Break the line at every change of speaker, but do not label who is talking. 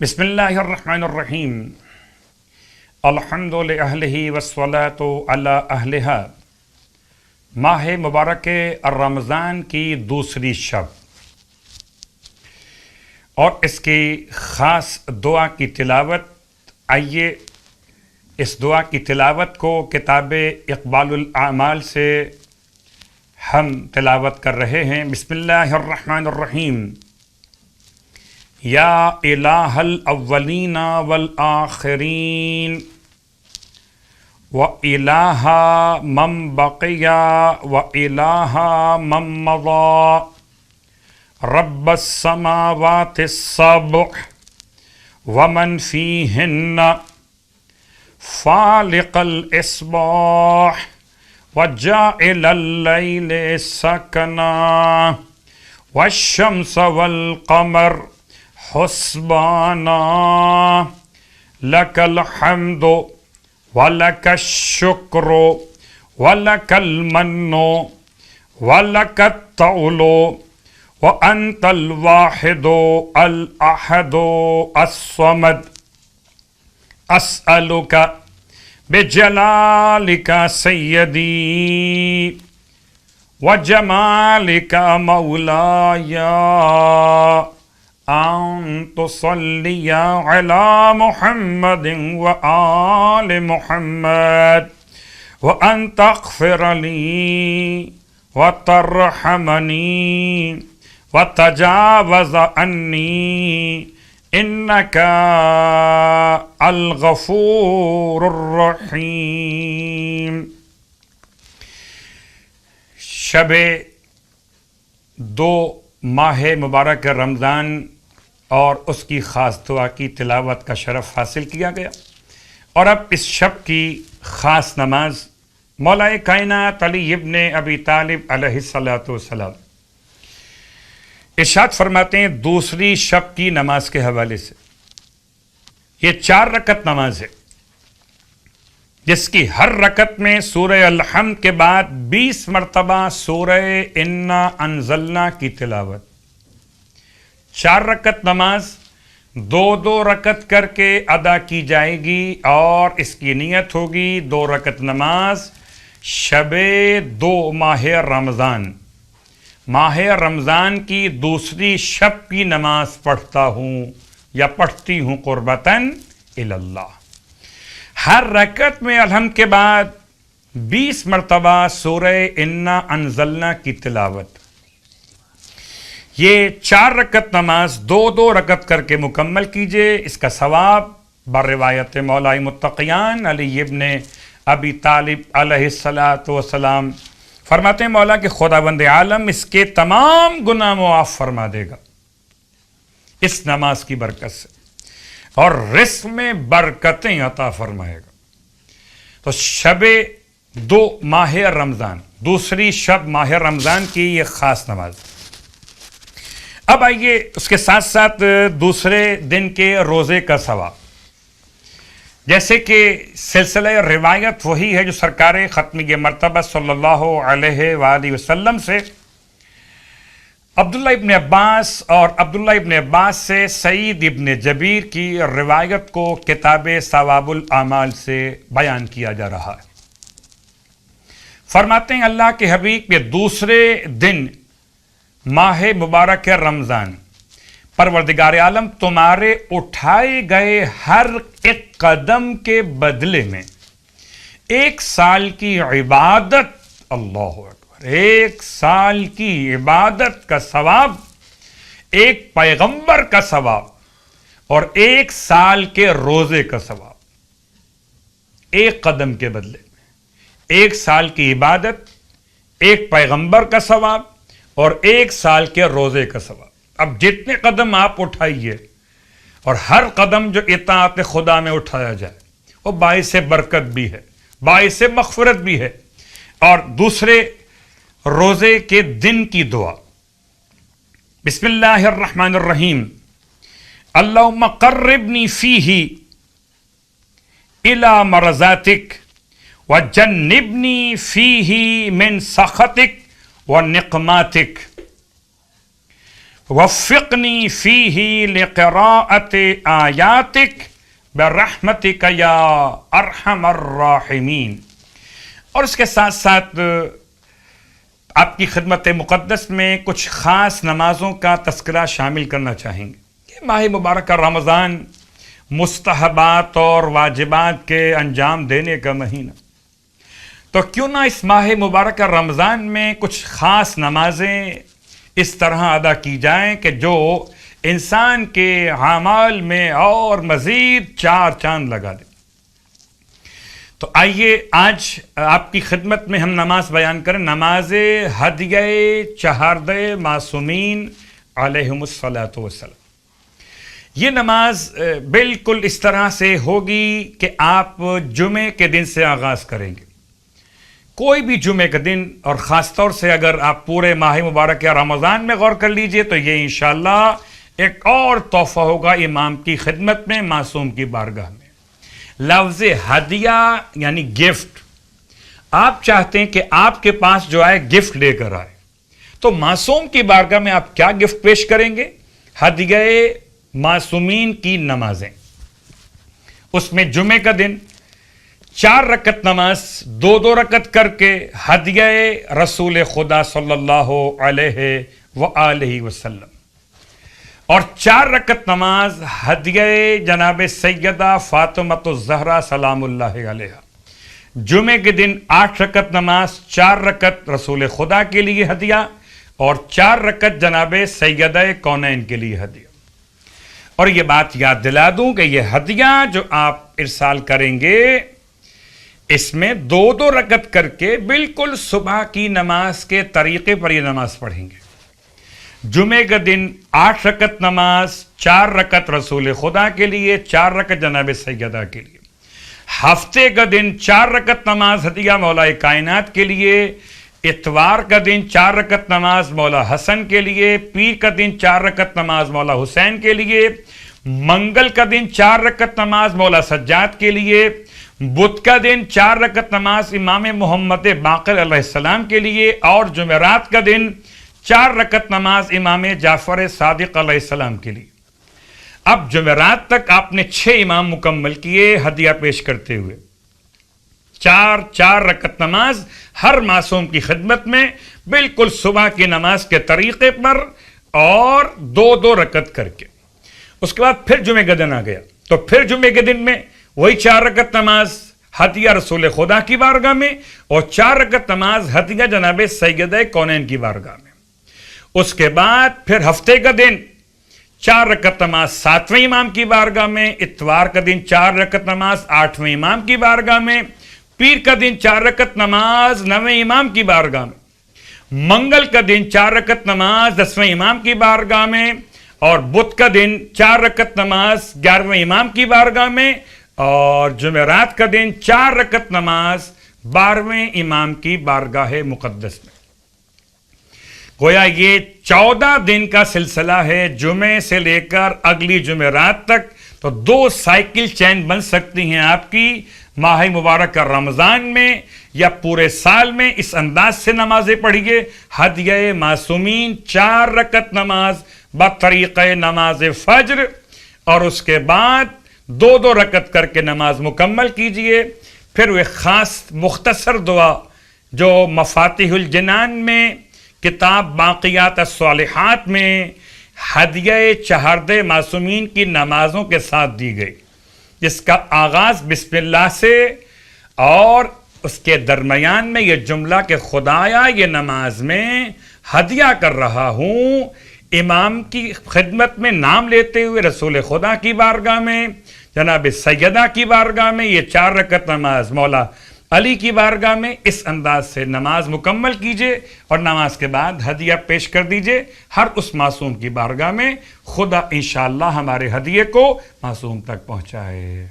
بسم اللہ الرحمن الرحیم الحمد للہ والصلاۃ علی اہلہا۔ ماہ مبارک رمضان کی دوسری شب اور اس کی خاص دعا کی تلاوت، آئیے اس دعا کی تلاوت کو کتاب اقبال الاعمال سے ہم تلاوت کر رہے ہیں۔ بسم اللہ الرحمن الرحیم۔ یا الہ الاولین والآخرین و الہ من بقی و الہ من مضی رب السماوات السبع ومن فیہن فالق الاصباح وجاعل اللیل سکنا والشمس والقمر حسبانا لک الحمد ولک الشکر ولک المن ولک الطول وانت الواحد الاحد الصمد اسألک بجلالک سیدی وجمالک مولایا ان تصلی علی محمد وآل محمد وان تغفر لی وترحمنی وتجاوز عنی انک الغفور الرحیم۔ شب دو ماہ مبارک رمضان اور اس کی خاص دعا کی تلاوت کا شرف حاصل کیا گیا، اور اب اس شب کی خاص نماز مولا کائنات علی ابن ابی طالب علیہ السلام ارشاد فرماتے ہیں دوسری شب کی نماز کے حوالے سے، یہ 4 رکعت نماز ہے جس کی ہر رکعت میں سورہ الحمد کے بعد 20 مرتبہ سورہ انا انزلنا کی تلاوت۔ 4 رکعت نماز 2 رکعت کر کے ادا کی جائے گی، اور اس کی نیت ہوگی 2 رکعت نماز شب 2 ماہ رمضان، ماہ رمضان کی دوسری شب کی نماز پڑھتا ہوں یا پڑھتی ہوں قربتاً اللہ۔ ہر رکعت میں الحمد کے بعد 20 مرتبہ سورہ انا انزلنا کی تلاوت۔ یہ 4 رکعت نماز 2 رکعت کر کے مکمل کیجئے، اس کا ثواب بروایت مولا متقیان علی ابن ابی طالب علیہ السلام فرماتے ہیں مولا کہ خداوند عالم اس کے تمام گناہ معاف فرما دے گا اس نماز کی برکت سے، اور رزق میں برکتیں عطا فرمائے گا۔ تو شب 2 ماہ رمضان، دوسری شب ماہ رمضان کی یہ خاص نماز۔ اب آئیے اس کے ساتھ ساتھ دوسرے دن کے روزے کا ثواب، جیسے کہ سلسلہ روایت وہی ہے جو سرکار ختمی مرتبہ صلی اللہ علیہ وآلہ وسلم سے عبداللہ ابن عباس اور عبداللہ ابن عباس سے سعید ابن جبیر کی روایت کو کتاب ثواب الاعمال سے بیان کیا جا رہا ہے۔ فرماتے ہیں اللہ کے حبیب یہ دوسرے دن ماہ مبارک رمضان پروردگار عالم تمہارے اٹھائے گئے ہر ایک قدم کے بدلے میں 1 سال کی عبادت، اللہ اکبر، 1 سال کی عبادت کا ثواب، 1 پیغمبر کا ثواب، اور 1 سال کے روزے کا ثواب، 1 قدم کے بدلے میں 1 سال کی عبادت، 1 پیغمبر کا ثواب، اور 1 سال کے روزے کا ثواب۔ اب جتنے قدم آپ اٹھائیے، اور ہر قدم جو اطاعت خدا میں اٹھایا جائے وہ باعث برکت بھی ہے، باعث مغفرت بھی ہے۔ اور دوسرے روزے کے دن کی دعا، بسم اللہ الرحمن الرحیم، اللہم قربنی فیہ الی مرضاتک وجنبنی فیہ من سخطک ونقماتک वफ़िक़नी फ़ीही लिक़राअत आयातिक बिरहमतिक या अरहमर राहिमीन। और इसके साथ साथ आपकी खिदमत मुक़द्दस में कुछ ख़ास नमाज़ों का तज़किरा शामिल करना चाहेंगे। ये माह मुबारक रमज़ान मुस्तहबात और वाजिबात के अंजाम देने का महीना, तो क्यों ना इस माह मुबारक रमज़ान में कुछ ख़ास नमाज़ें इस तरह अदा की जाएं कि जो इंसान के आमाल में और मज़ीद चार चांद लगा दे। तो आइए आज आपकी खिदमत में हम नमाज बयान करें, नमाज हदिये चहारदे मासूमीन अलैहिमुस्सलातु वस्सलाम। ये नमाज बिल्कुल इस तरह से होगी कि आप जुमे के दिन से आगाज़ करेंगे। कोई भी जुमे के दिन, और ख़ास तौर से अगर आप पूरे माह मुबारक या रमज़ान में गौर कर लीजिए तो ये इंशाअल्लाह एक और तोहफ़ा होगा इमाम की खिदमत में, मासूम की बारगाह में। लफ्ज़ हदिया यानी गिफ्ट, आप चाहते हैं कि आपके पास जो आए गिफ्ट लेकर आए, तो मासूम की बारगाह में आप क्या गिफ्ट पेश करेंगे? हदिये मासूमीन की नमाजें। उसमें जुमे का दिन 4 रकत नमाज 2-2 रकत करके हदिये रसूल खुदा सल्लल्लाहु अलैहि वसल्लम, और 4 रकत नमाज हदिये जनाब सैयदा फातिमतुज़ ज़हरा सलामुल्लाहि अलैहा। जुमे के दिन 8 रकत नमाज, 4 रकत रसूल खुदा के लिए हदिया और 4 रकत जनाब सैयदा कौनैन के लिए हदिया। और ये बात याद दिला दूं कि ये हदिया जो आप इरसाल करेंगे इसमें 2-2 रकत करके बिल्कुल सुबह की नमाज के तरीके पर ये नमाज पढ़ेंगे। जुमे के दिन 8 रकत नमाज, 4 रकत रसूल खुदा के लिए, 4 रकत जनाब सैयदा के लिए। हफ्ते का दिन 4 रकत नमाज हदिया मौला कायनात के लिए, इतवार का दिन 4 रकत नमाज मौला हसन के लिए, पीर का दिन 4 रकत नमाज मौला हुसैन के लिए, मंगल का दिन 4 रकत नमाज मौला सज्जाद के लिए, बुध का दिन 4 रकत नमाज इमाम मोहम्मद बाक़िर अलैहिस्सलाम के लिए, और जुमेरात का दिन 4 रकत नमाज इमाम जाफ़र सादिक अलैहिस्सलाम के लिए। अब जुमेरात तक आपने 6 इमाम मुकम्मल किए हदिया पेश करते हुए। 4-4 रकत नमाज हर मासूम की खिदमत में बिल्कुल सुबह की नमाज के तरीके पर, और 2-2 रकत करके। उसके बाद फिर जुमे का दिन आ गया, तो फिर जुमे के दिन में वही 4 रकत नमाज हदिया रसूल खुदा की बारगाह में, और 4 रकत नमाज हदिया जनाब सैयदा कौनैन की बारगाह में। उसके बाद फिर हफ्ते का दिन 4 रकत नमाज 7वें इमाम की बारगाह में, इतवार का दिन 4 रकत नमाज 8वें इमाम की बारगाह में, पीर का दिन 4 रकत नमाज 9वें इमाम की बारगाह में, मंगल का दिन 4 रकत नमाज 10वें इमाम की बारगाह में, और बुध का दिन 4 रकत नमाज 11वें इमाम की बारगाह में, और जुमेरात का दिन 4 रकत नमाज 12वें इमाम की बारगाह मुक़द्दस में। गोया ये 14 दिन का सिलसिला है, जुमे से लेकर अगली जुमेरात तक। तो 2 साइकिल चैन बन सकती हैं आपकी माह मुबारक रमज़ान में या पूरे साल में। इस अंदाज से नमाजें पढ़िए। हदिये मासूमीन 4 रकत नमाज बतरीक़े नमाज फ़ज्र, और उसके बाद 2-2 रकत करके नमाज मुकम्मल कीजिए। फिर वे ख़ास मुख्तसर दुआ जो मफ़ातिहुल जिनान में किताब बाक़ियात अस्सालिहात में हदिये चहारदे मासूमीन की नमाज़ों के साथ दी गई, जिसका आगाज़ बिस्मिल्लाह से, और उसके दरमियान में ये जुमला कि खुदाया ये नमाज में हदिया कर रहा हूँ इमाम की खिदमत में, नाम लेते हुए रसूल खुदा की बारगाह में, जनाब सैयदा की बारगाह में, ये 4 रकत नमाज मौला अली की बारगाह में। इस अंदाज से नमाज मुकम्मल कीजिए और नमाज के बाद हदिया पेश कर दीजिए हर उस मासूम की बारगाह में। खुदा इंशाअल्लाह हमारे हदिये को मासूम तक पहुँचाए।